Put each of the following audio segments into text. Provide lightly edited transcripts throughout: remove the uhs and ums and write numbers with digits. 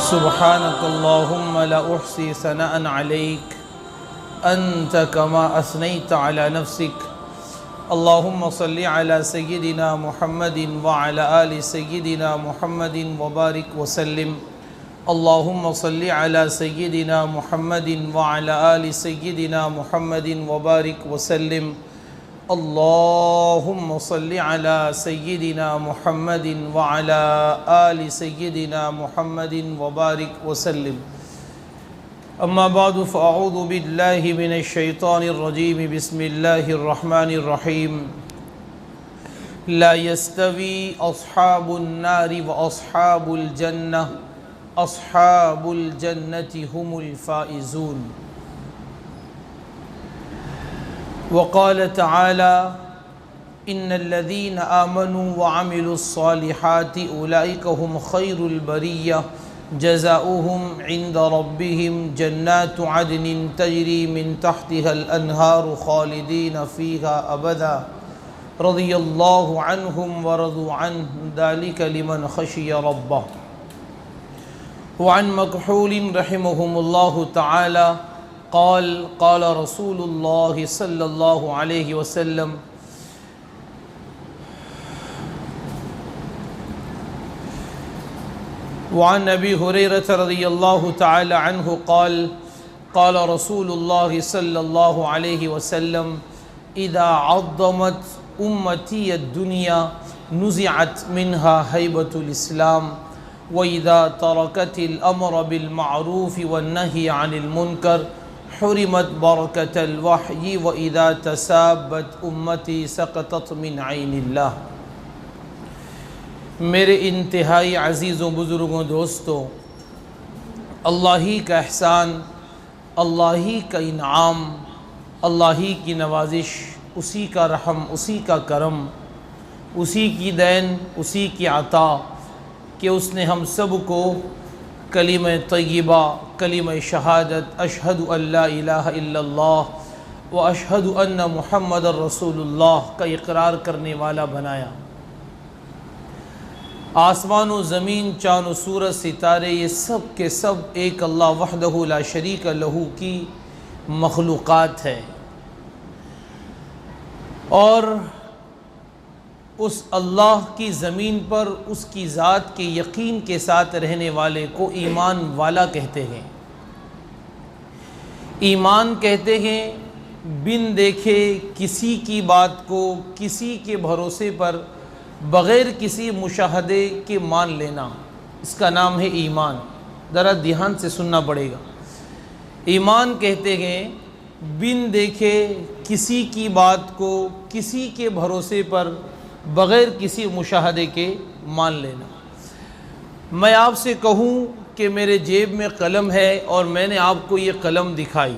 سبحانك اللهم لا أحصي ثناء عليك أنت كما أثنيت على نفسك اللهم صل على سيدنا محمد وعلى آل سيدنا محمد وبارك وسلم اللهم صل على سيدنا محمد وعلى آل سيدنا محمد وبارك وسلم اللهم صل على سيدنا محمد وعلى آل سيدنا محمد وبارك وسلم أما بعد فأعوذ بالله من الشيطان الرجيم بسم الله الرحمن الرحيم لا يستوي أصحاب النار وأصحاب الجنة أصحاب الجنة هم الفائزون وقال تعالى إن الذين آمنوا وعملوا الصالحات أولئك هم خير البرية جزاؤهم عند ربهم جنات عدن تجري من تحتها الأنهار خالدين فيها أبدا رضي الله عنهم ورضوا عنه ذلك لمن خشي ربه وعن مكحول رحمهم الله تعالى قال قال رسول الله صلى الله عليه وسلم وعن أبي هريرة رضي الله تعالى عنه قال قال رسول الله صلى الله عليه وسلم إذا عظمت أمتي الدنيا نزعت منها هيبة الإسلام وإذا تركت الأمر بالمعروف والنهي عن المنكر حرمت بركة الوحي وإذا تسابت أمتي سقطت من عين الله میرے انتہائی عزیز و بزرگوں دوستوں، اللہ ہی کا احسان، اللہ ہی کا انعام، اللہ ہی کی نوازش، اسی کا رحم، اسی کا کرم، اسی کی دین، اسی کی عطا کہ اس نے ہم سب کو کلمہ طیبہ، کلمہ شہادت اشہد ان لا الہ الا اللہ و اشہد ان محمد رسول اللہ کا اقرار کرنے والا بنایا۔ آسمان و زمین، چاند و سورج، ستارے، یہ سب کے سب ایک اللہ وحدہ لا شریک لہ کی مخلوقات ہے، اور اس اللہ کی زمین پر اس کی ذات کے یقین کے ساتھ رہنے والے کو ایمان والا کہتے ہیں۔ ایمان کہتے ہیں بن دیکھے کسی کی بات کو کسی کے بھروسے پر بغیر کسی مشاہدے کے مان لینا، اس کا نام ہے ایمان۔ ذرا دھیان سے سننا پڑے گا۔ ایمان کہتے ہیں بن دیکھے کسی کی بات کو کسی کے بھروسے پر بغیر کسی مشاہدے کے مان لینا۔ میں آپ سے کہوں کہ میرے جیب میں قلم ہے اور میں نے آپ کو یہ قلم دکھائی،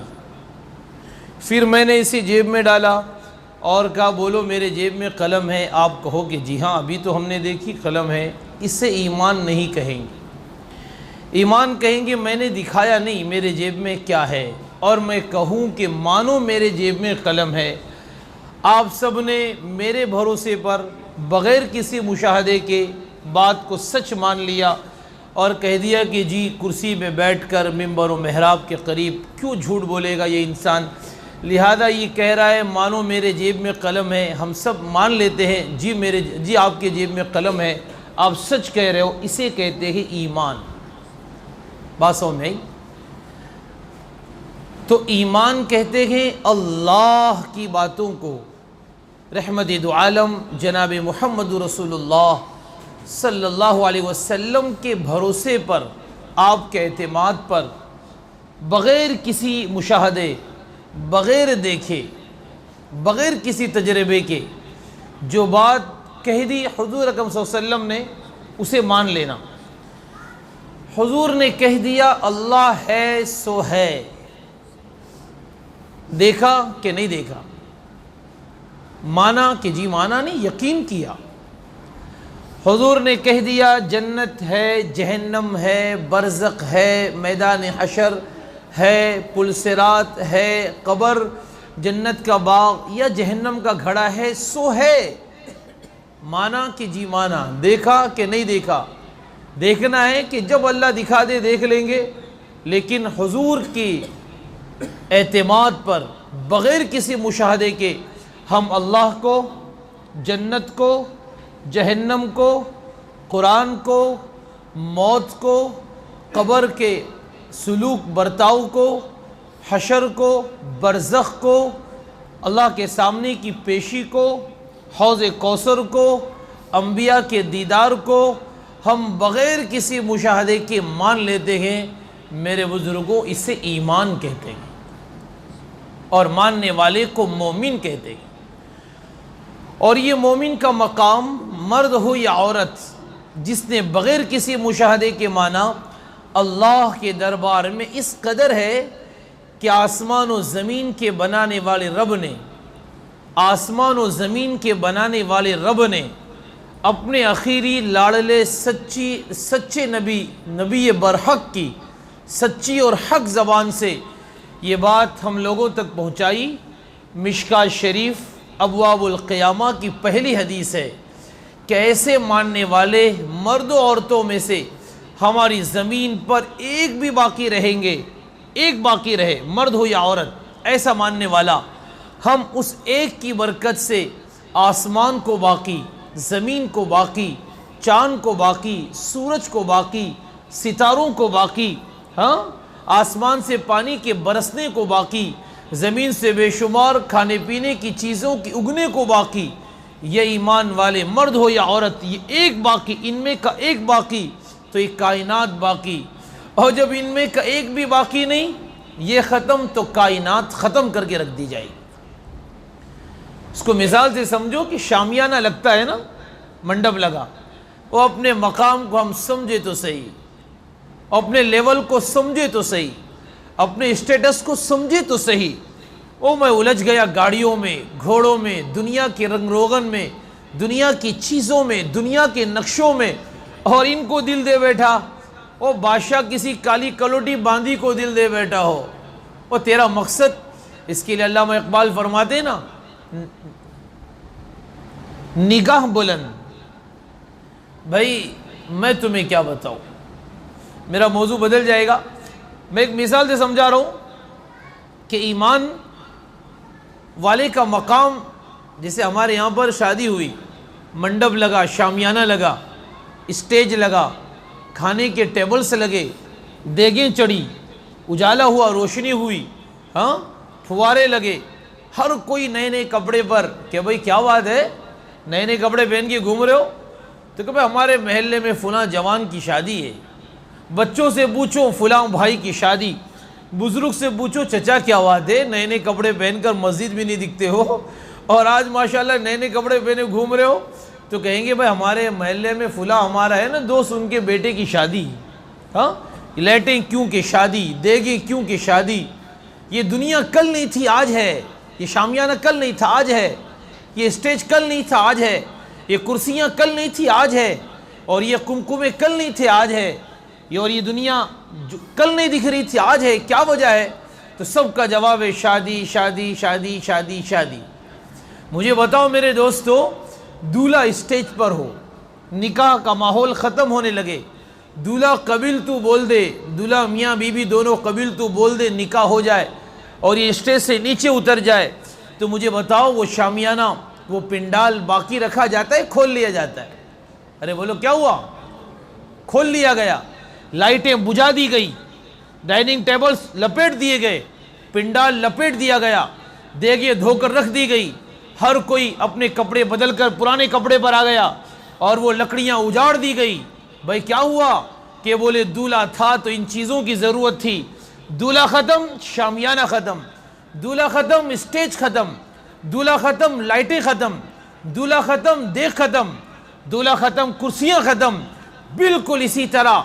پھر میں نے اسے جیب میں ڈالا اور کہا بولو میرے جیب میں قلم ہے، آپ کہو کہ جی ہاں ابھی تو ہم نے دیکھی قلم ہے، اس سے ایمان نہیں کہیں گے۔ ایمان کہیں گے میں نے دکھایا نہیں میرے جیب میں کیا ہے، اور میں کہوں کہ مانو میرے جیب میں قلم ہے، آپ سب نے میرے بھروسے پر بغیر کسی مشاہدے کے بات کو سچ مان لیا اور کہہ دیا کہ جی کرسی میں بیٹھ کر ممبر و محراب کے قریب کیوں جھوٹ بولے گا یہ انسان، لہذا یہ کہہ رہا ہے مانو میرے جیب میں قلم ہے، ہم سب مان لیتے ہیں جی آپ کے جیب میں قلم ہے، آپ سچ کہہ رہے ہو، اسے کہتے ہیں ایمان۔ بات سمجھ میں آئی؟ تو ایمان کہتے ہیں اللہ کی باتوں کو، رحمت دو عالم جناب محمد رسول اللہ صلی اللہ علیہ وسلم کے بھروسے پر، آپ کے اعتماد پر، بغیر کسی مشاہدے، بغیر دیکھے، بغیر کسی تجربے کے جو بات کہہ دی حضور اکرم صلی اللہ علیہ وسلم نے، اسے مان لینا۔ حضور نے کہہ دیا اللہ ہے سو ہے، دیکھا کہ نہیں دیکھا، مانا کہ جی مانا نہیں، یقین کیا۔ حضور نے کہہ دیا جنت ہے، جہنم ہے، برزخ ہے، میدان حشر ہے، پل صراط ہے، قبر، جنت کا باغ یا جہنم کا گھڑا ہے، سو ہے، مانا کہ جی مانا، دیکھا کہ نہیں دیکھا، دیکھنا ہے کہ جب اللہ دکھا دے دیکھ لیں گے، لیکن حضور کی اعتماد پر بغیر کسی مشاہدے کے ہم اللہ کو، جنت کو، جہنم کو، قرآن کو، موت کو، قبر کے سلوک برتاؤ کو، حشر کو، برزخ کو، اللہ کے سامنے کی پیشی کو، حوض کوثر کو، انبیاء کے دیدار کو ہم بغیر کسی مشاہدے کے مان لیتے ہیں۔ میرے بزرگوں، اسے ایمان کہتے ہیں اور ماننے والے کو مومن کہتے ہیں۔ اور یہ مومن کا مقام مرد ہو یا عورت، جس نے بغیر کسی مشاہدے کے مانا، اللہ کے دربار میں اس قدر ہے کہ آسمان و زمین کے بنانے والے رب نے، آسمان و زمین کے بنانے والے رب نے اپنے اخیری لاڑلے سچے نبی برحق کی سچی اور حق زبان سے یہ بات ہم لوگوں تک پہنچائی۔ مشکوٰۃ شریف ابواب القیامہ کی پہلی حدیث ہے کہ ایسے ماننے والے مرد و عورتوں میں سے ہماری زمین پر ایک بھی باقی رہیں گے، ایک باقی رہے، مرد ہو یا عورت، ایسا ماننے والا، ہم اس ایک کی برکت سے آسمان کو باقی، زمین کو باقی، چاند کو باقی، سورج کو باقی، ستاروں کو باقی، آسمان سے پانی کے برسنے کو باقی، زمین سے بے شمار کھانے پینے کی چیزوں کی اگنے کو باقی، یہ ایمان والے مرد ہو یا عورت، یہ ایک باقی، ان میں کا ایک باقی تو یہ کائنات باقی، اور جب ان میں کا ایک بھی باقی نہیں، یہ ختم تو کائنات ختم کر کے رکھ دی جائے گی۔ اس کو مثال سے سمجھو کہ شامیانہ لگتا ہے نا، منڈپ لگا، وہ اپنے مقام کو ہم سمجھے تو صحیح، اپنے لیول کو سمجھے تو صحیح، اپنے اسٹیٹس کو سمجھے تو صحیح، میں الجھ گیا گاڑیوں میں، گھوڑوں میں، دنیا کے رنگ روغن میں، دنیا کی چیزوں میں، دنیا کے نقشوں میں، اور ان کو دل دے بیٹھا، بادشاہ کسی کالی کلوٹی باندھی کو دل دے بیٹھا ہو، تیرا مقصد، اس کے لیے علامہ اقبال فرماتے ہیں نا، نگاہ بلند۔ بھائی میں تمہیں کیا بتاؤں، میرا موضوع بدل جائے گا، میں ایک مثال سے سمجھا رہا ہوں کہ ایمان والے کا مقام، جیسے ہمارے یہاں پر شادی ہوئی، منڈپ لگا، شامیانہ لگا، اسٹیج لگا، کھانے کے ٹیبلز لگے، دیگیں چڑھی، اجالا ہوا، روشنی ہوئی، پھوارے لگے، ہر کوئی نئے نئے کپڑے پر، کہ بھائی کیا بات ہے، نئے نئے کپڑے پہن کے گھوم رہے ہو، تو کہ بھائی ہمارے محلے میں فلاں جوان کی شادی ہے۔ بچوں سے پوچھو فلاں بھائی کی شادی، بزرگ سے پوچھو چچا کیا بات ہے، نئے نئے کپڑے پہن کر مسجد بھی نہیں دکھتے ہو، اور آج ماشاءاللہ نئے نئے کپڑے پہنے گھوم رہے ہو، تو کہیں گے بھائی ہمارے محلے میں فلاں ہمارا ہے نا دوست، ان کے بیٹے کی شادی، لائٹیں کیوں کہ شادی، دیگیں کیوں کہ شادی۔ یہ دنیا کل نہیں تھی آج ہے، یہ شامیانہ کل نہیں تھا آج ہے، یہ اسٹیج کل نہیں تھا آج ہے، یہ کرسیاں کل نہیں تھی آج ہے، اور یہ قمقمے کل نہیں تھے آج ہے، اور یہ دنیا کل نہیں دکھ رہی تھی آج ہے۔ کیا وجہ ہے؟ تو سب کا جواب ہے شادی شادی شادی شادی شادی۔ مجھے بتاؤ میرے دوستو، دولہا اسٹیج پر ہو، نکاح کا ماحول ختم ہونے لگے، دولہا قبل تو بول دے، دولہا میاں بی بی دونوں قبل تو بول دے، نکاح ہو جائے اور یہ اسٹیج سے نیچے اتر جائے، تو مجھے بتاؤ وہ شامیانہ، وہ پنڈال باقی رکھا جاتا ہے، کھول لیا جاتا ہے؟ ارے بولو کیا ہوا؟ کھول لیا گیا، لائٹیں بجھا دی گئی، ڈائننگ ٹیبلز لپیٹ دیے گئے، پنڈال لپیٹ دیا گیا، دیگیں دھو کر رکھ دی گئی، ہر کوئی اپنے کپڑے بدل کر پرانے کپڑے پر آ گیا، اور وہ لکڑیاں اجاڑ دی گئی۔ بھائی کیا ہوا؟ کہ بولے دولہا تھا تو ان چیزوں کی ضرورت تھی، دولہا ختم، شامیانہ ختم، دولہا ختم، اسٹیج ختم، دولہا ختم، لائٹیں ختم، دولہا ختم، دیگ ختم، دولہا ختم، کرسیاں ختم۔ بالکل اسی طرح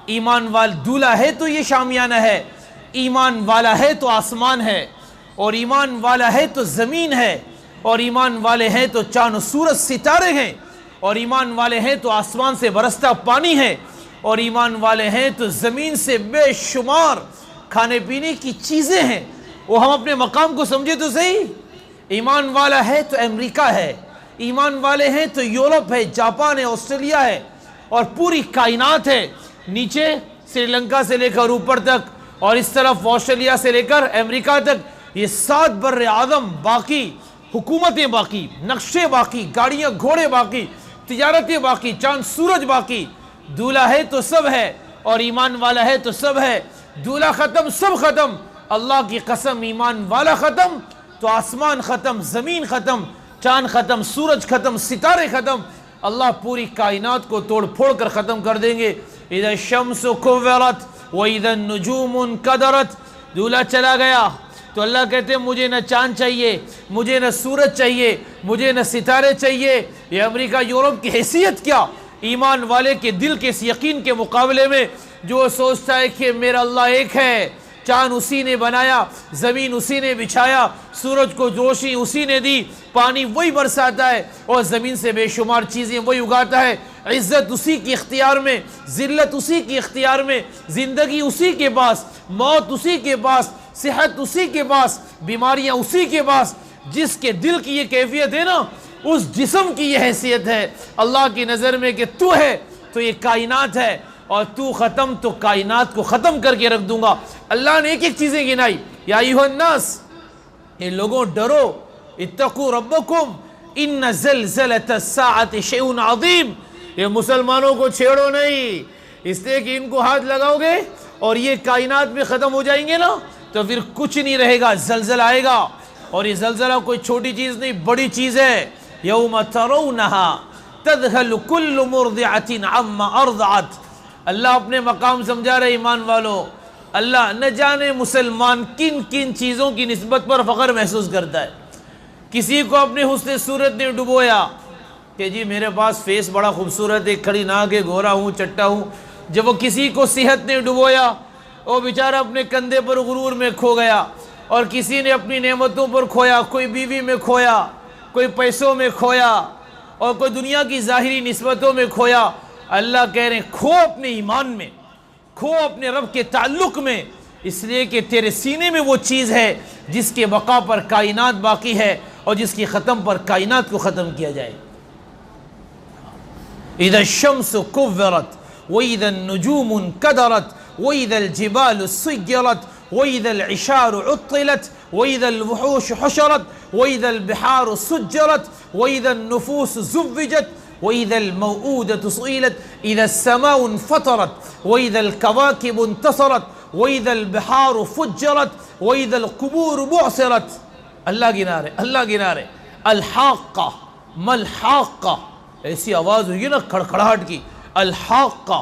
ایمان وال دولہا ہے تو یہ شامیانہ ہے، ایمان والا ہے تو آسمان ہے، اور ایمان والا ہے تو زمین ہے، اور ایمان والے ہیں تو چاند و سورج ستارے ہیں، اور ایمان والے ہیں تو آسمان سے برستا پانی ہے، اور ایمان والے ہیں تو زمین سے بے شمار کھانے پینے کی چیزیں ہیں۔ وہ ہم اپنے مقام کو سمجھے تو صحیح، ایمان والا ہے تو امریکہ ہے، ایمان والے ہیں تو یورپ ہے، جاپان ہے، آسٹریلیا ہے، اور پوری کائنات ہے، نیچے سری لنکا سے لے کر اوپر تک، اور اس طرف آسٹریلیا سے لے کر امریکہ تک، یہ 7 بر اعظم باقی، حکومتیں باقی، نقشے باقی، گاڑیاں گھوڑے باقی، تجارتیں باقی، چاند سورج باقی۔ دولہا ہے تو سب ہے، اور ایمان والا ہے تو سب ہے۔ دولہا ختم، سب ختم، اللہ کی قسم ایمان والا ختم تو آسمان ختم، زمین ختم، چاند ختم، سورج ختم، ستارے ختم، اللہ پوری کائنات کو توڑ پھوڑ کر ختم کر دیں گے۔ اذا الشمس کورت واذا النجوم انکدرت۔ دولہا چلا گیا تو اللہ کہتے ہیں مجھے نہ چاند چاہیے، مجھے نہ سورج چاہیے، مجھے نہ ستارے چاہیے۔ یہ امریکہ یورپ کی حیثیت کیا ایمان والے کے دل کے اس یقین کے مقابلے میں جو سوچتا ہے کہ میرا اللہ ایک ہے، چاند اسی نے بنایا، زمین اسی نے بچھایا، سورج کو روشنی اسی نے دی، پانی وہی برساتا ہے، اور زمین سے بے شمار چیزیں وہی اگاتا ہے، عزت اسی کی اختیار میں، ذلت اسی کی اختیار میں، زندگی اسی کے پاس، موت اسی کے پاس، صحت اسی کے پاس، بیماریاں اسی کے پاس۔ جس کے دل کی یہ کیفیت ہے نا، اس جسم کی یہ حیثیت ہے اللہ کی نظر میں کہ تو ہے تو یہ کائنات ہے، اور تو ختم تو کائنات کو ختم کر کے رکھ دوں گا۔ اللہ نے ایک ایک چیزیں گنائی، یا ایھا الناس، یہ لوگوں ڈرو، اتقوا ربکم ان زلزلۃ الساعۃ شیء عظیم۔ یہ مسلمانوں کو چھیڑو نہیں، اس لیے کہ ان کو ہاتھ لگاؤ گے اور یہ کائنات میں ختم ہو جائیں گے نا تو پھر کچھ نہیں رہے گا، زلزلہ آئے گا، اور یہ زلزلہ کوئی چھوٹی چیز نہیں، بڑی چیز ہے۔ یوم ترونہا تذہل کل مرضعۃ عما ارضعت۔ اللہ اپنے مقام سمجھا رہے ایمان والو، اللہ نہ جانے مسلمان کن کن چیزوں کی نسبت پر فخر محسوس کرتا ہے۔ کسی کو اپنے حسن صورت نے ڈبویا کہ جی میرے پاس فیس بڑا خوبصورت ہے، کھڑی ناک ہے، گورا ہوں، چٹا ہوں۔ جب وہ کسی کو صحت نے ڈبویا، وہ بیچارہ اپنے کندھے پر غرور میں کھو گیا، اور کسی نے اپنی نعمتوں پر کھویا، کوئی بیوی میں کھویا، کوئی پیسوں میں کھویا، اور کوئی دنیا کی ظاہری نسبتوں میں کھویا۔ اللہ کہہ رہے ہیں کھو اپنے ایمان میں، کھو اپنے رب کے تعلق میں، اس لیے کہ تیرے سینے میں وہ چیز ہے جس کے بقا پر کائنات باقی ہے، اور جس کی ختم پر کائنات کو ختم کیا جائے۔ اذا الشمس کورت واذا النجوم انکدرت واذا الجبال سیرت واذا العشار عطلت واذا الوحوش حشرت واذا البحار سجرت واذا النفوس زوجت واذا الموءودة سئلت اذا السماء انفطرت واذا الكواكب انتصرت واذا البحار فجرت واذا القبور بعثرت۔ اللہ گنا رہے، اللہ گنا رہے۔ الحاقہ ملحاقہ، ایسی آواز ہوگی نا کھڑکھڑاہٹ کی، الحاقہ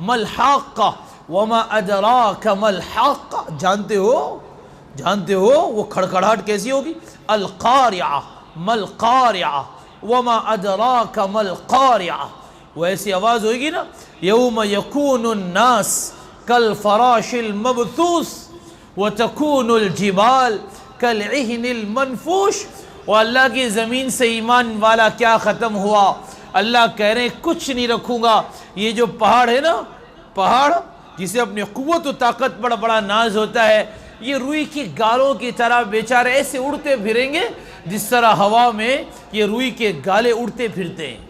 ملحاقہ وما ادراک ملحاقہ، جانتے ہو وہ کھڑکھڑاہٹ کیسی ہوگی؟ القارعہ ملقارعہ وما ادراک ملقارعہ، وہ ایسی آواز ہوگی نا، یوم یکون الناس کالفراش المبثوث وتکون الجبال کالعہن المنفوش۔ اور اللہ کی زمین سے ایمان والا کیا ختم ہوا؟ اللہ کہہ رہے ہیں کچھ نہیں رکھوں گا۔ یہ جو پہاڑ ہے نا، پہاڑ جسے اپنی قوت و طاقت پر بڑا ناز ہوتا ہے، یہ روئی کی گالوں کی طرح بیچارے ایسے اڑتے پھریں گے جس طرح ہوا میں یہ روئی کے گالے اڑتے پھرتے ہیں۔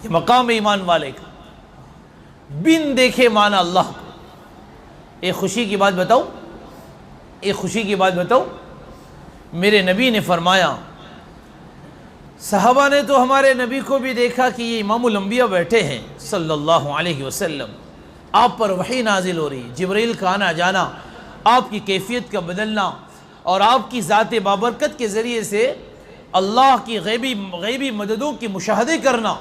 یہ مقام ایمان والے کا، بن دیکھے مانا اللہ کو۔ ایک خوشی کی بات بتاؤ، میرے نبی نے فرمایا، صحابہ نے تو ہمارے نبی کو بھی دیکھا کہ یہ امام الانبیاء بیٹھے ہیں صلی اللہ علیہ وسلم، آپ پر وحی نازل ہو رہی، جبرائیل کا آنا جانا، آپ کی کیفیت کا بدلنا، اور آپ کی ذات بابرکت کے ذریعے سے اللہ کی غیبی مددوں کی مشاہدے کرنا۔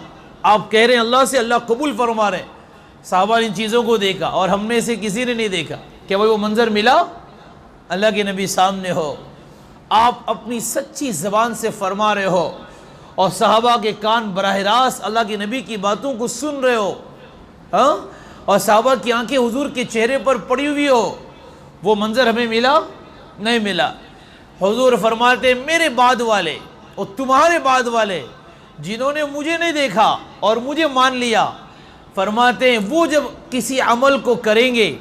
آپ کہہ رہے ہیں اللہ سے، اللہ قبول فرما رہے ہیں۔ صحابہ نے ان چیزوں کو دیکھا، اور ہم میں سے کسی نے نہیں دیکھا کہ وہ منظر ملا، اللہ کے نبی سامنے ہو، آپ اپنی سچی زبان سے فرما رہے ہو، اور صحابہ کے کان براہ راست اللہ کے نبی کی باتوں کو سن رہے ہو، اور صحابہ کی آنکھیں حضور کے چہرے پر پڑی ہوئی ہو، وہ منظر ہمیں ملا نہیں ملا۔ حضور فرماتے میرے بعد والے اور تمہارے بعد والے جنہوں نے مجھے نہیں دیکھا اور مجھے مان لیا، فرماتے ہیں وہ جب کسی عمل کو کریں گے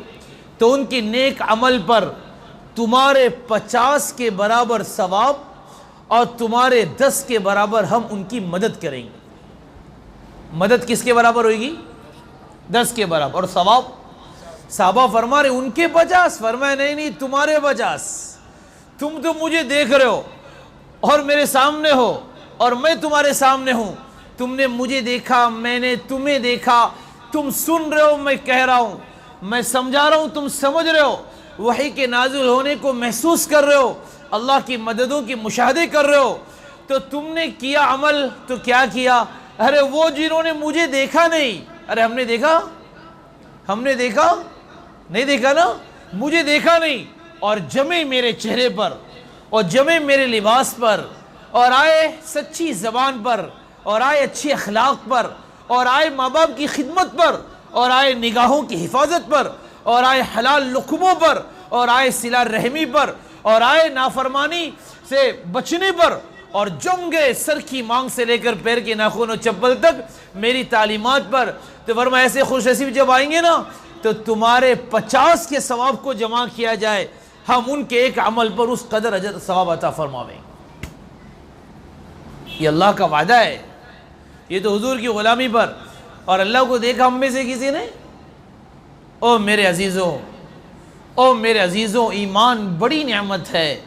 تو ان کی نیک عمل پر تمہارے 50 کے برابر ثواب اور تمہارے 10 کے برابر ہم ان کی مدد کریں گے۔ مدد کس کے برابر ہوئے گی؟ 10 کے برابر. اور ثواب صحابہ فرما رہے ان کے 50. فرمایا نہیں تمہارے 50. تم تو مجھے دیکھ رہے ہو اور میرے سامنے ہو اور میں تمہارے سامنے ہوں. تم نے مجھے دیکھا، میں نے تمہیں دیکھا. تم سن رہے ہو، میں کہہ رہا ہوں. میں سمجھا رہا ہوں، تم سمجھ رہے ہو. وحی کے نازل ہونے کو محسوس کر رہے ہو، اللہ کی مددوں کی مشاہدے کر رہے ہو. تو تم نے کیا عمل تو کیا کیا؟ ارے وہ جنہوں نے مجھے دیکھا نہیں. ارے ہم نے دیکھا نہیں دیکھا نا. مجھے دیکھا نہیں اور جمے میرے چہرے پر اور جمے میرے لباس پر اور آئے سچی زبان پر اور آئے اچھے اخلاق پر اور آئے ماں باپ کی خدمت پر اور آئے نگاہوں کی حفاظت پر اور آئے حلال لقموں پر اور آئے صلہ رحمی پر اور آئے نافرمانی سے بچنے پر اور جم گئے سر کی مانگ سے لے کر پیر کے ناخن و چپل تک میری تعلیمات پر. تو فرمایا ایسے خوش نصیب جب آئیں گے نا تو تمہارے 50 کے ثواب کو جمع کیا جائے، ہم ان کے ایک عمل پر اس قدر اجر ثواب عطا فرماویں. یہ اللہ کا وعدہ ہے. یہ تو حضور کی غلامی پر. اور اللہ کو دیکھا ہم میں سے کسی نے؟ او میرے عزیزوں، ایمان بڑی نعمت ہے.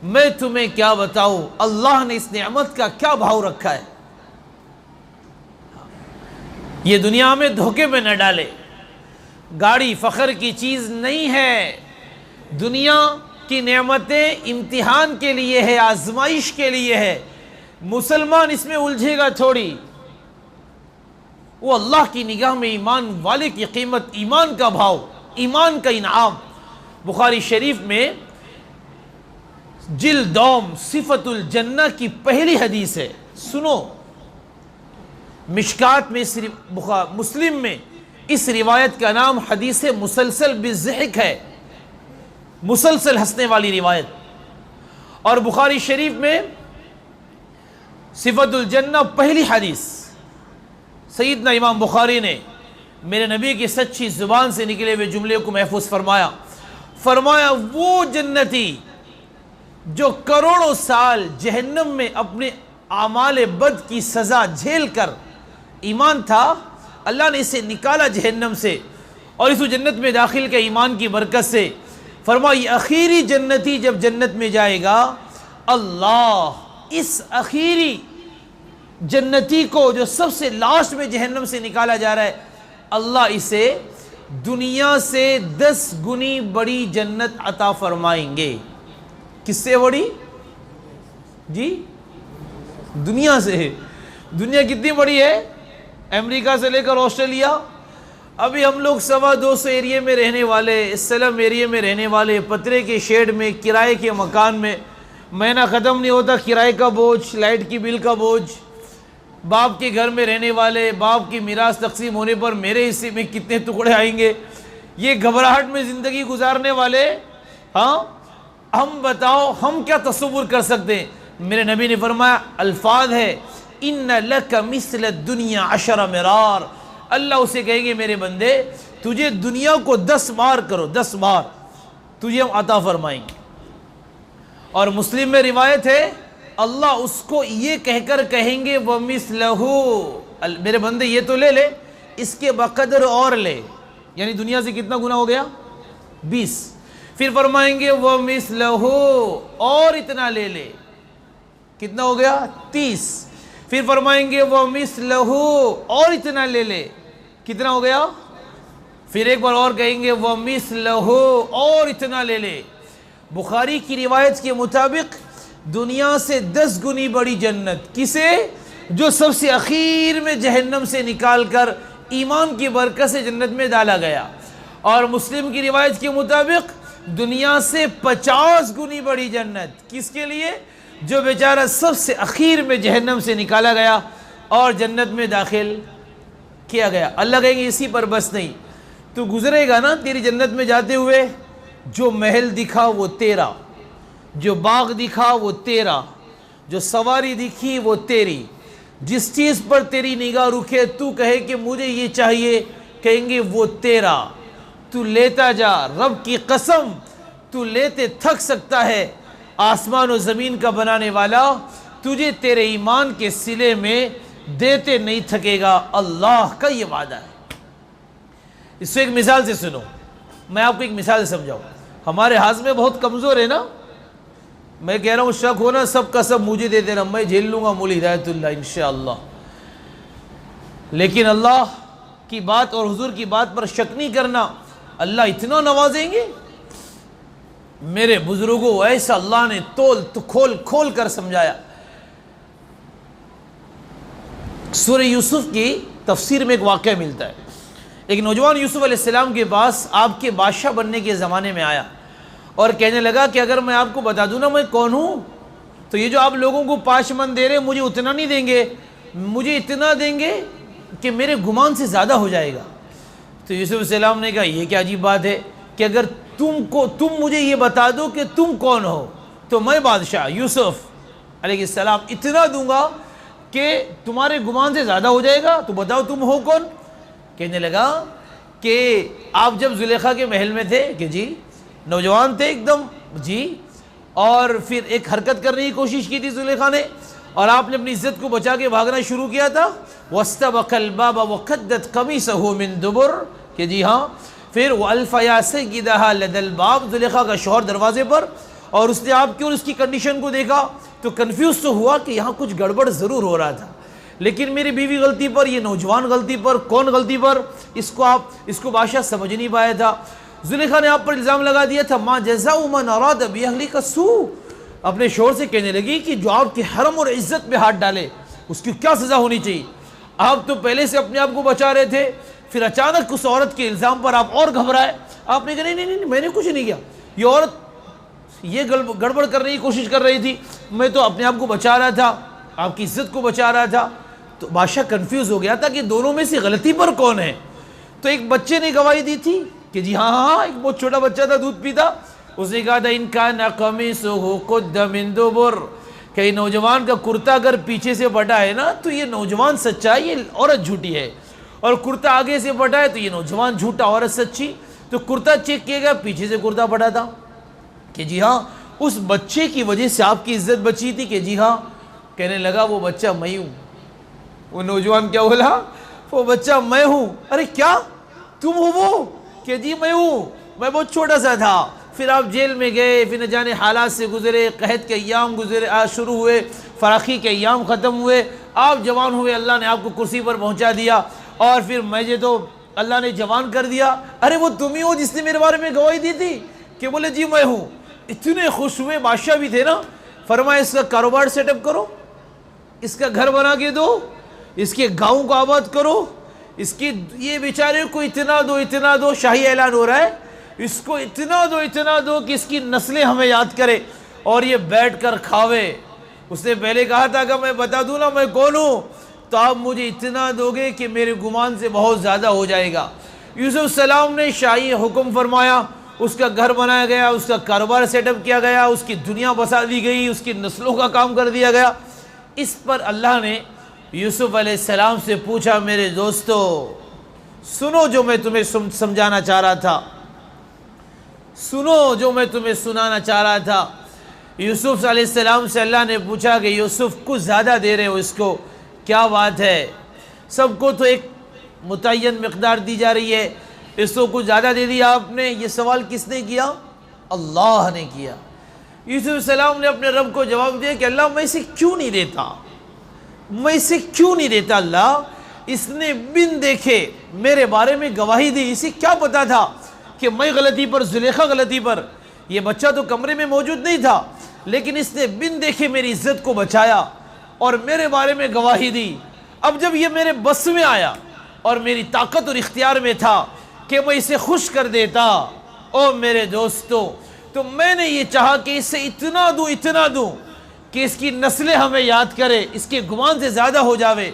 میں تمہیں کیا بتاؤں اللہ نے اس نعمت کا کیا بھاؤ رکھا ہے. یہ دنیا میں دھوکے میں نہ ڈالے. گاڑی فخر کی چیز نہیں ہے. دنیا کی نعمتیں امتحان کے لیے ہے، آزمائش کے لیے ہے. مسلمان اس میں الجھے گا تھوڑی. وہ اللہ کی نگاہ میں ایمان والے کی قیمت، ایمان کا بھاؤ، ایمان کا انعام. بخاری شریف میں جلد دوم صفت الجنہ کی پہلی حدیث ہے. سنو، مشکات میں مسلم میں اس روایت کا نام حدیث مسلسل بالضحک ہے. مسلسل ہنسنے والی روایت. اور بخاری شریف میں صفت الجنہ پہلی حدیث سیدنا امام بخاری نے میرے نبی کی سچی زبان سے نکلے ہوئے جملے کو محفوظ فرمایا وہ جنتی جو کروڑوں سال جہنم میں اپنے اعمال بد کی سزا جھیل کر ایمان تھا، اللہ نے اسے نکالا جہنم سے اور اس جنت میں داخل کے ایمان کی برکت سے. فرمایا یہ اخیری جنتی جب جنت میں جائے گا، اللہ اس اخیری جنتی کو جو سب سے لاسٹ میں جہنم سے نکالا جا رہا ہے، اللہ اسے دنیا سے 10 گنی بڑی جنت عطا فرمائیں گے. کس سے بڑی؟ جی دنیا سے. دنیا کتنی بڑی ہے؟ امریکہ سے لے کر آسٹریلیا. ابھی ہم لوگ 250 ایریے میں رہنے والے، اسلم ایریے میں رہنے والے، پترے کے شیڈ میں، کرائے کے مکان میں، مہینہ ختم نہیں ہوتا کرائے کا بوجھ، لائٹ کی بل کا بوجھ. باپ کے گھر میں رہنے والے، باپ کی میراث تقسیم ہونے پر میرے حصے میں کتنے ٹکڑے آئیں گے، یہ گھبراہٹ میں زندگی گزارنے والے. ہاں ہم بتاؤ ہم کیا تصور کر سکتے ہیں؟ میرے نبی نے فرمایا، الفاظ ہے ان لک مثل الدنیا 10 مرار. اللہ اسے کہیں گے میرے بندے تجھے دنیا کو 10 بار کرو، 10 بار تجھے ہم عطا فرمائیں گے. اور مسلم میں روایت ہے اللہ اس کو یہ کہہ کر کہیں گے وَمِثْلَهُ، میرے بندے یہ تو لے لے، اس کے بقدر اور لے. یعنی دنیا سے کتنا گنا ہو گیا؟ 20. پھر فرمائیں گے وَمِثْلَهُ، اور اتنا لے لے. کتنا ہو گیا؟ 30. پھر فرمائیں گے وَمِثْلَهُ، اور اتنا لے لے. کتنا ہو گیا؟ پھر ایک بار اور کہیں گے وَمِثْلَهُ، اور اتنا لے لے. بخاری کی روایت کے مطابق دنیا سے 10 گنی بڑی جنت کسے؟ جو سب سے اخیر میں جہنم سے نکال کر ایمان کی برکت سے جنت میں ڈالا گیا. اور مسلم کی روایت کے مطابق دنیا سے 50 گنی بڑی جنت کس کے لیے؟ جو بیچارہ سب سے اخیر میں جہنم سے نکالا گیا اور جنت میں داخل کیا گیا. اللہ کہیں گے اسی پر بس نہیں، تو گزرے گا نا تیری جنت میں جاتے ہوئے، جو محل دکھا وہ تیرا، جو باغ دکھا وہ تیرا، جو سواری دکھی وہ تیری. جس چیز پر تیری نگاہ رکھے تو کہے کہ مجھے یہ چاہیے، کہیں گے وہ تیرا. تو لیتا جا، رب کی قسم تو لیتے تھک سکتا ہے. آسمان و زمین کا بنانے والا تجھے تیرے ایمان کے صلے میں دیتے نہیں تھکے گا، اللہ کا یہ وعدہ ہے۔ اس سے ایک مثال سے سنو، میں آپ کو ایک مثال سمجھاؤں۔ ہمارے ہاضمے بہت کمزور ہے نا، میں کہہ رہا ہوں شک ہونا سب کا سب مجھے دے دینا، میں جھیل لوں گا مولی ہدایت اللہ انشاءاللہ، لیکن اللہ کی بات اور حضور کی بات پر شک نہیں کرنا، اللہ اتنا نوازیں گے۔ میرے بزرگوں ایسا اللہ نے کھول کر سمجھایا۔ سورہ یوسف کی تفسیر میں ایک واقعہ ملتا ہے، ایک نوجوان یوسف علیہ السلام کے پاس آپ کے بادشاہ بننے کے زمانے میں آیا اور کہنے لگا کہ اگر میں آپ کو بتا دوں نا میں کون ہوں، تو یہ جو آپ لوگوں کو 5 من دے رہے مجھے اتنا نہیں دیں گے، مجھے اتنا دیں گے کہ میرے گمان سے زیادہ ہو جائے گا۔ تو یوسف علیہ السلام نے کہا یہ کیا عجیب بات ہے کہ اگر تم مجھے یہ بتا دو کہ تم کون ہو تو میں بادشاہ یوسف علیہ السلام اتنا دوں گا کہ تمہارے گمان سے زیادہ ہو جائے گا، تو بتاؤ تم ہو کون؟ کہنے لگا کہ آپ جب زلیخا کے محل میں تھے کہ جی، نوجوان تھے ایک دم جی، اور پھر ایک حرکت کرنے کی کوشش کی تھی زلیخا نے، اور آپ نے اپنی عزت کو بچا کے بھاگنا شروع کیا تھا، وَاسْتَبَقَ الْبَابَ وَقَدَّتْ قَمِيصَهُ مِن دُبُرٍ، کہ جی ہاں، پھر وَأَلْفَ يَا سَيِّدَهَا لَدَى الْبَابِ، زلیخا کا شوہر دروازے پر، اور اس نے آپ کی اور اس کی کنڈیشن کو دیکھا تو کنفیوز تو ہوا کہ یہاں کچھ گڑبڑ ضرور ہو رہا تھا، لیکن میری بیوی غلطی پر، یہ نوجوان غلطی پر، کون غلطی پر، اس کو بادشاہ سمجھ نہیں پایا تھا۔ زلیخا نے آپ پر الزام لگا دیا تھا، مَا جَزَاءُ مَنْ أَرَادَ بِأَهْلِكَ سُوءًا، اپنے شوہر سے کہنے لگی کہ جو آپ کے حرم اور عزت پہ ہاتھ ڈالے اس کی کیا سزا ہونی چاہیے؟ آپ تو پہلے سے اپنے آپ کو بچا رہے تھے، پھر اچانک اس عورت کے الزام پر آپ اور گھبرائے، آپ نے کہا نہیں میں نے کچھ نہیں کیا، یہ عورت یہ گڑبڑ کرنے کی کوشش کر رہی تھی، میں تو اپنے آپ کو بچا رہا تھا، آپ کی عزت کو بچا رہا تھا۔ تو بادشاہ کنفیوز ہو گیا تھا کہ دونوں میں سے غلطی پر کون ہے۔ تو ایک بچے نے گواہی دی تھی کہ جی ہاں، ایک بہت چھوٹا بچہ تھا، دودھ پیتا، اس نے کہا تھا ان کان قمیصہ قد من دبر، کہ نوجوان کا کرتا اگر پیچھے سے پھٹا ہے نا تو یہ نوجوان سچا ہے، یہ عورت جھوٹی ہے، اور کرتا آگے سے پھٹا ہے تو یہ نوجوان جھوٹا، عورت سچی۔ تو کرتا چیک کیے گا، پیچھے سے کرتا پھٹا تھا، کہ جی ہاں اس بچے کی وجہ سے آپ کی عزت بچی تھی، کہ جی ہاں۔ کہنے لگا وہ بچہ میں ہوں۔ وہ نوجوان کیا بولا؟ وہ بچہ میں ہوں۔ ارے کیا تم ہو وہ؟ کہ جی میں ہوں، میں بہت چھوٹا سا تھا، پھر آپ جیل میں گئے، پھر نہ جانے حالات سے گزرے، قحط کے ایام گزرے شروع ہوئے، فراخی کے ایام ختم ہوئے، آپ جوان ہوئے، اللہ نے آپ کو کرسی پر پہنچا دیا، اور پھر مجھے تو اللہ نے جوان کر دیا۔ ارے وہ تم ہی ہو جس نے میرے بارے میں گواہی دی تھی؟ کہ بولے جی میں ہوں۔ اتنے خوش ہوئے، بادشاہ بھی تھے نا، فرمایا اس کا کاروبار سیٹ اپ کرو، اس کا گھر بنا کے دو، اس کے گاؤں کو آباد کرو، اس کی یہ بیچارے کو اتنا دو، شاہی اعلان ہو رہا ہے، اس کو اتنا دو کہ اس کی نسلیں ہمیں یاد کرے اور یہ بیٹھ کر کھاوے۔ اس نے پہلے کہا تھا کہ میں بتا دوں نا میں کون ہوں تو آپ مجھے اتنا دو گے کہ میرے گمان سے بہت زیادہ ہو جائے گا۔ یوسف السلام نے شاہی حکم فرمایا، اس کا گھر بنایا گیا، اس کا کاروبار سیٹ اپ کیا گیا، اس کی دنیا بسا دی گئی، اس کی نسلوں کا کام کر دیا گیا۔ اس پر اللہ نے یوسف علیہ السلام سے پوچھا، میرے دوستو سنو جو میں تمہیں سمجھانا چاہ رہا تھا، سنو جو میں تمہیں سنانا چاہ رہا تھا۔ یوسف علیہ السلام سے اللہ نے پوچھا کہ یوسف کچھ زیادہ دے رہے ہو اس کو، کیا بات ہے؟ سب کو تو ایک متعین مقدار دی جا رہی ہے، اس کو کچھ زیادہ دے دیا آپ نے۔ یہ سوال کس نے کیا؟ اللہ نے کیا۔ یوسف علیہ السلام نے اپنے رب کو جواب دیا کہ اللہ میں اسے کیوں نہیں دیتا، میں اسے کیوں نہیں دیتا اللہ؟ اس نے بن دیکھے میرے بارے میں گواہی دی، اسے کیا پتا تھا کہ میں غلطی پر، زلیخا غلطی پر، یہ بچہ تو کمرے میں موجود نہیں تھا، لیکن اس نے بن دیکھے میری عزت کو بچایا اور میرے بارے میں گواہی دی۔ اب جب یہ میرے بس میں آیا اور میری طاقت اور اختیار میں تھا کہ میں اسے خوش کر دیتا، او میرے دوستو، تو میں نے یہ چاہا کہ اسے اتنا دوں کہ اس کی نسلیں ہمیں یاد کرے، اس کے گمان سے زیادہ ہو جاوے۔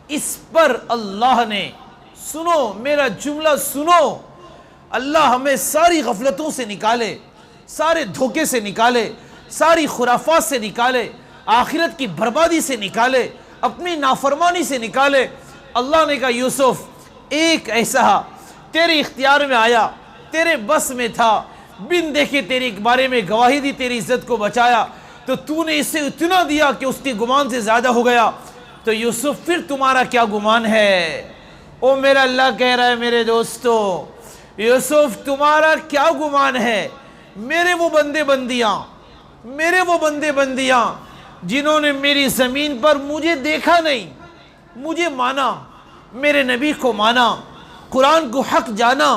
اس پر اللہ نے، سنو میرا جملہ سنو، اللہ ہمیں ساری غفلتوں سے نکالے، سارے دھوکے سے نکالے، ساری خرافات سے نکالے، آخرت کی بربادی سے نکالے، اپنی نافرمانی سے نکالے۔ اللہ نے کہا یوسف ایک ایسا تیرے اختیار میں آیا، تیرے بس میں تھا، بن دیکھے تیرے بارے میں گواہی دی، تیری عزت کو بچایا، تو تو نے اسے اتنا دیا کہ اس کے گمان سے زیادہ ہو گیا۔ تو یوسف پھر تمہارا کیا گمان ہے؟ او میرا اللہ کہہ رہا ہے میرے دوستو، یوسف تمہارا کیا گمان ہے؟ میرے وہ بندے بندیاں جنہوں نے میری زمین پر مجھے دیکھا نہیں، مجھے مانا، میرے نبی کو مانا، قرآن کو حق جانا،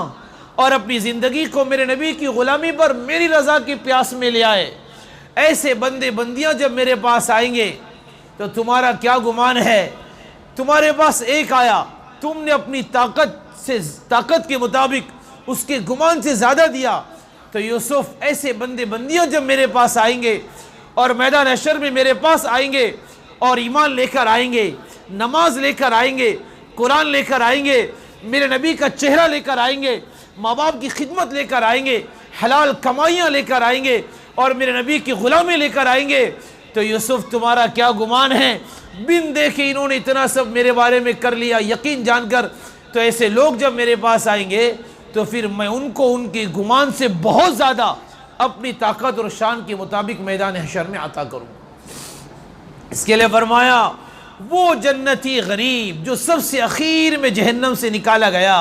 اور اپنی زندگی کو میرے نبی کی غلامی پر میری رضا کی پیاس میں لے آئے، ایسے بندے بندیاں جب میرے پاس آئیں گے تو تمہارا کیا گمان ہے؟ تمہارے پاس ایک آیا، تم نے اپنی طاقت کے مطابق اس کے گمان سے زیادہ دیا، تو یوسف ایسے بندے بندیاں جب میرے پاس آئیں گے اور میدان حشر میں میرے پاس آئیں گے اور ایمان لے کر آئیں گے، نماز لے کر آئیں گے، قرآن لے کر آئیں گے، میرے نبی کا چہرہ لے کر آئیں گے، ماں باپ کی خدمت لے کر آئیں گے، حلال کمائیاں لے کر آئیں گے، اور میرے نبی کی غلامی لے کر آئیں گے، تو یوسف تمہارا کیا گمان ہے؟ بن دیکھے انہوں نے اتنا سب میرے بارے میں کر لیا یقین جان کر، تو ایسے لوگ جب میرے پاس آئیں گے تو پھر میں ان کو ان کے گمان سے بہت زیادہ اپنی طاقت اور شان کے مطابق میدان حشر میں عطا کروں۔ اس کے لئے فرمایا وہ جنتی غریب جو سب سے اخیر میں جہنم سے نکالا گیا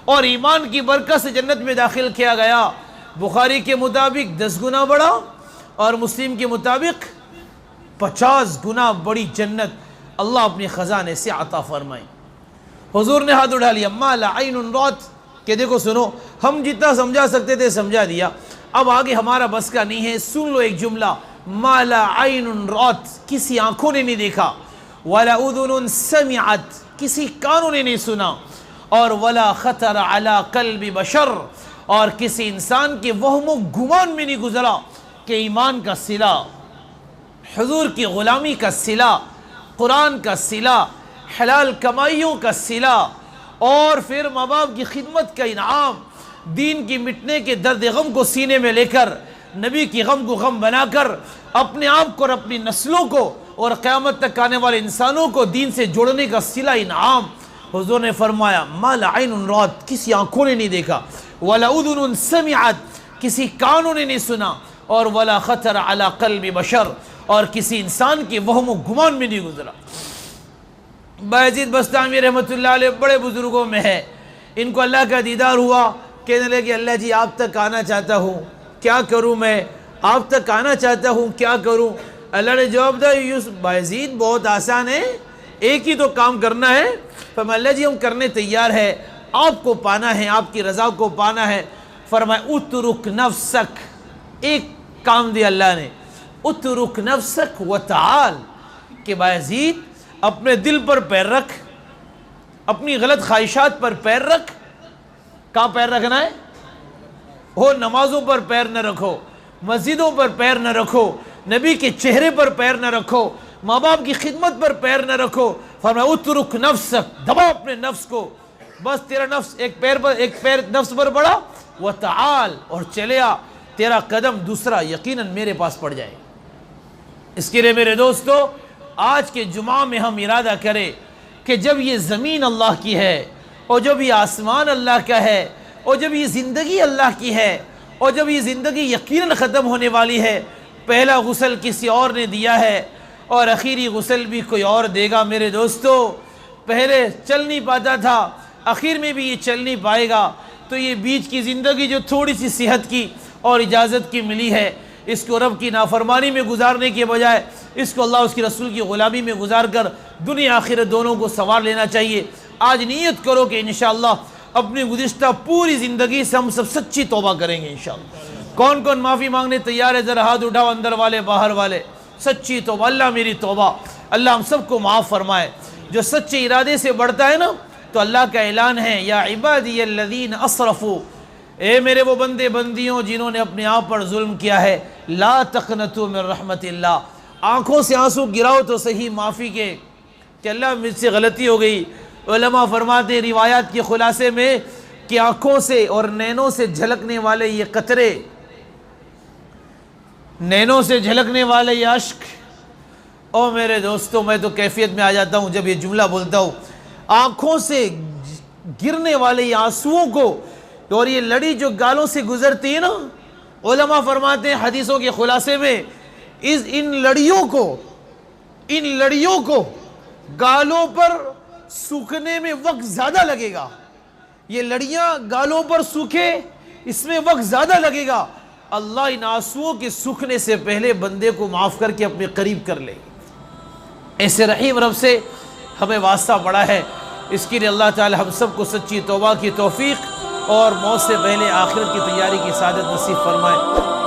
اور ایمان کی برکت سے جنت میں داخل کیا گیا، بخاری کے مطابق 10 گنا بڑا اور مسلم کے مطابق 50 گنا بڑی جنت اللہ اپنے خزانے سے عطا فرمائیں۔ حضور نے ہاتھ اٹھا لیا، ما لا عین رات، کہ دیکھو سنو، ہم جتنا سمجھا سکتے تھے سمجھا دیا، اب آگے ہمارا بس کا نہیں ہے، سن لو ایک جملہ، ما لا عین رات، کسی آنکھوں نے نہیں دیکھا، ولا اذن سمعت، کسی کانوں نے نہیں سنا، اور ولا خطر علی قلب بشر، اور کسی انسان کے وہم و گمان میں نہیں گزرا کہ ایمان کا صلہ، حضور کی غلامی کا صلہ، قرآن کا صلہ، حلال کمائیوں کا صلہ، اور پھر ماں باپ کی خدمت کا انعام، دین کی مٹنے کے درد غم کو سینے میں لے کر، نبی کی غم کو غم بنا کر، اپنے آپ کو اور اپنی نسلوں کو اور قیامت تک آنے والے انسانوں کو دین سے جوڑنے کا صلہ انعام۔ حضور نے فرمایا ما لا عین رات، کسی آنکھوں نے نہیں دیکھا، ولا اذن سمعت، کسی کانوں نے نہیں سنا، اور ولا خطر علی قلب بشر، اور کسی انسان کے وہم و گمان میں نہیں گزرا۔ بایزید بستامی رحمۃ اللہ علیہ بڑے بزرگوں میں ہے، ان کو اللہ کا دیدار ہوا، کہنے لگے اللہ جی آپ تک آنا چاہتا ہوں، کیا کروں میں؟ آپ تک آنا چاہتا ہوں، کیا کروں؟ اللہ نے جواب دیا بایزید بہت آسان ہے، ایک ہی تو کام کرنا ہے۔ فرمایا اللہ جی ہم کرنے تیار ہے، آپ کو پانا ہے، آپ کی رضا کو پانا ہے۔ فرمایا اترک نفسک، ایک کام دیا اللہ نے، اترک نفسک وتعال، کہ بایزید اپنے دل پر پیر رکھ، اپنی غلط خواہشات پر پیر رکھ۔ کہاں پیر رکھنا ہے؟ ہو نمازوں پر پیر نہ رکھو، مسجدوں پر پیر نہ رکھو، نبی کے چہرے پر پیر نہ رکھو، ماں باپ کی خدمت پر پیر نہ رکھو۔ فرمایا اترک نفسک، دبا اپنے نفس کو، بس تیرا نفس ایک پیر نفس پر پڑا، وتعال، اور چلے آ، تیرا قدم دوسرا یقیناً میرے پاس پڑ جائے۔ اس کے لیے میرے دوستو آج کے جمعہ میں ہم ارادہ کریں کہ جب یہ زمین اللہ کی ہے، اور جب یہ آسمان اللہ کا ہے، اور جب یہ زندگی اللہ کی ہے، اور جب یہ زندگی یقیناً ختم ہونے والی ہے، پہلا غسل کسی اور نے دیا ہے اور آخری غسل بھی کوئی اور دے گا۔ میرے دوستو پہلے چل نہیں پاتا تھا، آخر میں بھی یہ چل نہیں پائے گا، تو یہ بیچ کی زندگی جو تھوڑی سی صحت کی اور اجازت کی ملی ہے، اس کو رب کی نافرمانی میں گزارنے کے بجائے اس کو اللہ اس کی رسول کی غلامی میں گزار کر دنیا آخرت دونوں کو سنوار لینا چاہیے۔ آج نیت کرو کہ انشاءاللہ اپنی گزشتہ پوری زندگی سے ہم سب سچی توبہ کریں گے انشاءاللہ۔ کون کون معافی مانگنے تیار ہے؟ ذرا ہاتھ اٹھاؤ، اندر والے باہر والے۔ سچی توبہ، اللہ میری توبہ، اللہ ہم سب کو معاف فرمائے۔ جو سچے ارادے سے بڑھتا ہے نا تو اللہ کا اعلان ہے یا عبادی الذین اسرفوا، اے میرے وہ بندے بندیوں جنہوں نے اپنے آپ پر ظلم کیا ہے، لا تقنطوا من رحمت اللہ، آنکھوں سے آنسو گراؤ تو صحیح معافی کے کہ اللہ مجھ سے غلطی ہو گئی۔ علماء فرماتے ہیں روایات کے خلاصے میں کہ آنکھوں سے اور نینوں سے جھلکنے والے یہ قطرے، نینوں سے جھلکنے والے یہ اشک، او میرے دوستوں میں تو کیفیت میں آ جاتا ہوں جب یہ جملہ بولتا ہوں، آنکھوں سے گرنے والے یہ آنسوؤں کو اور یہ لڑی جو گالوں سے گزرتی ہے نا، علماء فرماتے ہیں حدیثوں کے خلاصے میں ان لڑیوں کو گالوں پر سوکھنے میں وقت زیادہ لگے گا، یہ لڑیاں گالوں پر سوکھے اس میں وقت زیادہ لگے گا، اللہ ان آنسوؤں کے سوکھنے سے پہلے بندے کو معاف کر کے اپنے قریب کر لے۔ ایسے رحیم رب سے ہمیں واسطہ پڑا ہے، اس کے لیے اللہ تعالی ہم سب کو سچی توبہ کی توفیق اور موت سے پہلے آخرت کی تیاری کی سعادت نصیب فرمائے۔